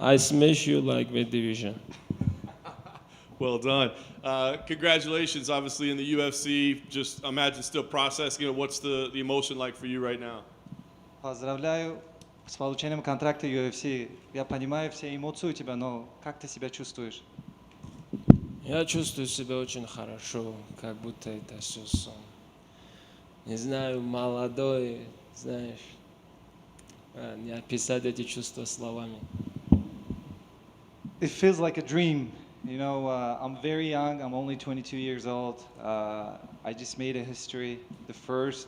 I smash you like weight division. Well done. Congratulations, obviously, in the UFC. Just imagine still processing it. What's the emotion like for you right now? Поздравляю с получением контракта UFC. Я понимаю все эмоции у тебя, но как ты себя чувствуешь? Я чувствую себя очень хорошо, как будто это все сон. Не знаю, молодой, знаешь, не описать эти чувства словами. It feels like a dream. You know, I'm very young. I'm only 22 years old. I just made a history. The first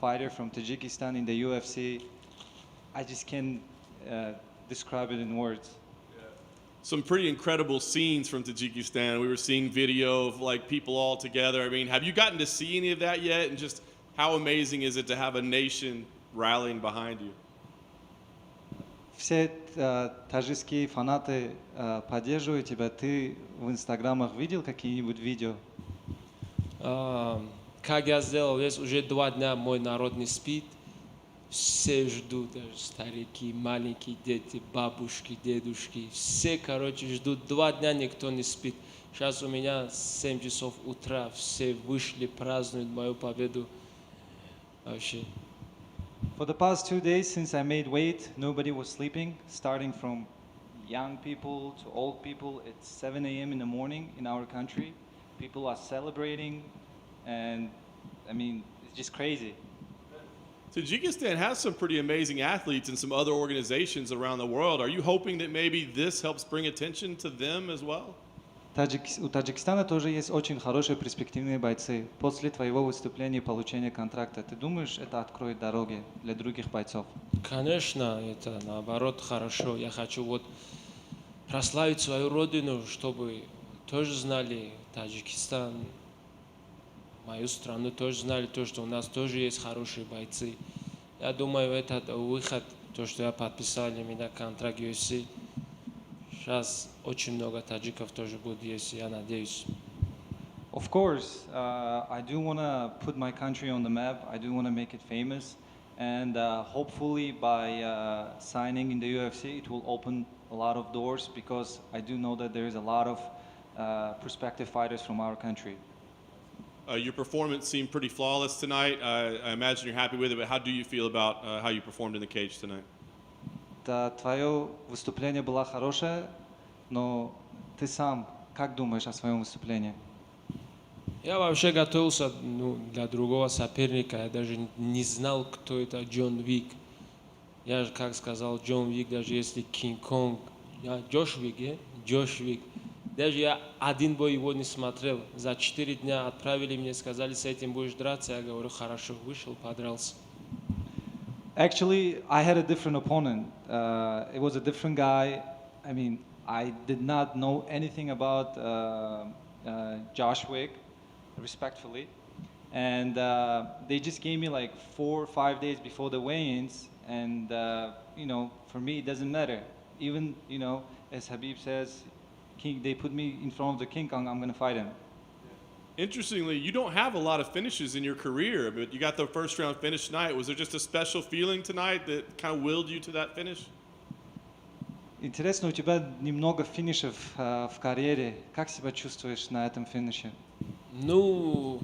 fighter from Tajikistan in the UFC. I just can't describe it in words. Some pretty incredible scenes from Tajikistan. We were seeing video of like people all together. I mean, have you gotten to see any of that yet? And just how amazing is it to have a nation rallying behind you? Все таджикские фанаты поддерживают тебя. Ты в инстаграмах видел какие-нибудь видео? Как я сделал, есть уже 2 дня мой народ не спит. Все ждут, даже старики, маленькие дети, бабушки, дедушки. Все, короче, ждут. 2 дня никто не спит. Сейчас у меня 7 часов утра. Все вышли, празднуют мою победу. Вообще. For the past 2 days since I made weight, nobody was sleeping, starting from young people to old people. It's 7 a.m. in the morning in our country. People are celebrating, and I mean, it's just crazy. Tajikistan has some pretty amazing athletes and some other organizations around the world. Are you hoping that maybe this helps bring attention to them as well? У Таджикистана тоже есть очень хорошие перспективные бойцы. После твоего выступления и получения контракта, ты думаешь, это откроет дороги для других бойцов? Конечно, это наоборот хорошо. Я хочу вот прославить свою родину, чтобы тоже знали Таджикистан, мою страну тоже знали, то, что у нас тоже есть хорошие бойцы. Я думаю, этот выход, то, что я подписал для меня контракт UFC, сейчас очень много таджиков тоже будет есть, я надеюсь. Of course, I do want to put my country on the map. I do want to make it famous. And hopefully by signing in the UFC, it will open a lot of doors because I do know that there is a lot of prospective fighters from our country. Your performance seemed pretty flawless tonight. I imagine you're happy with it, but how do you feel about how you performed in the cage tonight? Да, твое выступление было хорошее, но ты сам как думаешь о своем выступлении? Я вообще готовился для другого соперника. Я даже не знал, кто это Джон Вик. Я же, как сказал, Джон Вик, даже если Кинг-Конг. Джош Вик, Джош Вик. Даже я один бой его не смотрел. За 4 дня отправили мне, сказали, с этим будешь драться. Я говорю, хорошо, вышел, подрался. Actually, I had a different opponent. It was a different guy. I mean, I did not know anything about Josh Wick, respectfully. And they just gave me like 4 or 5 days before the weigh-ins. And, you know, for me, it doesn't matter. Even, you know, as Habib says, King, they put me in front of the King Kong, I'm going to fight him. Interestingly, you don't have a lot of finishes in your career, but you got the first round finish tonight. Was there just a special feeling tonight that kind of willed you to that finish? Интересно, у тебя немного финишев в карьере. Как себя чувствуешь на этом финише? Ну,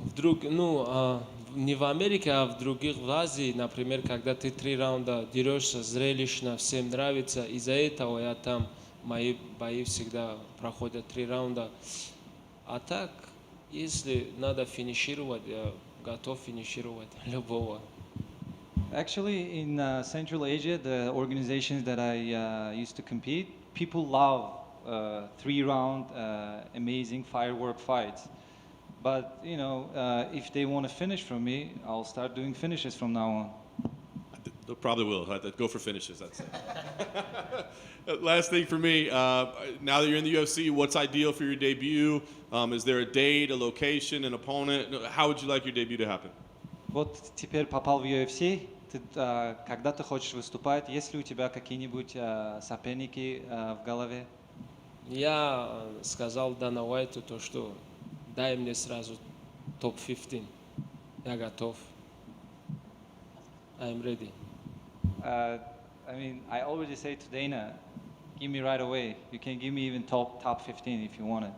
не в Америке, а в других, в Азии, например, когда ты 3 раунда дерешься, зрелищно, всем нравится. Из-за этого я там, мои бои всегда проходят 3 раунда. А так, если надо финишировать, я готов финишировать любого. Actually, in Central Asia, the organizations that I used to compete, people love 3-round amazing firework fights. But, you know, if they want to finish from me, I'll start doing finishes from now on. They probably will. Go for finishes, that's it. Last thing for me, now that you're in the UFC, what's ideal for your debut? Is there a date, a location, an opponent? How would you like your debut to happen? Вот теперь попал в UFC, когда ты хочешь выступать, есть ли у тебя какие-нибудь соперники в голове? Я сказал Дана Уайту то, что дай мне сразу топ-15. Я готов. I'm ready. I mean, I already say to Dana, give me right away. You can give me even top 15 if you want it.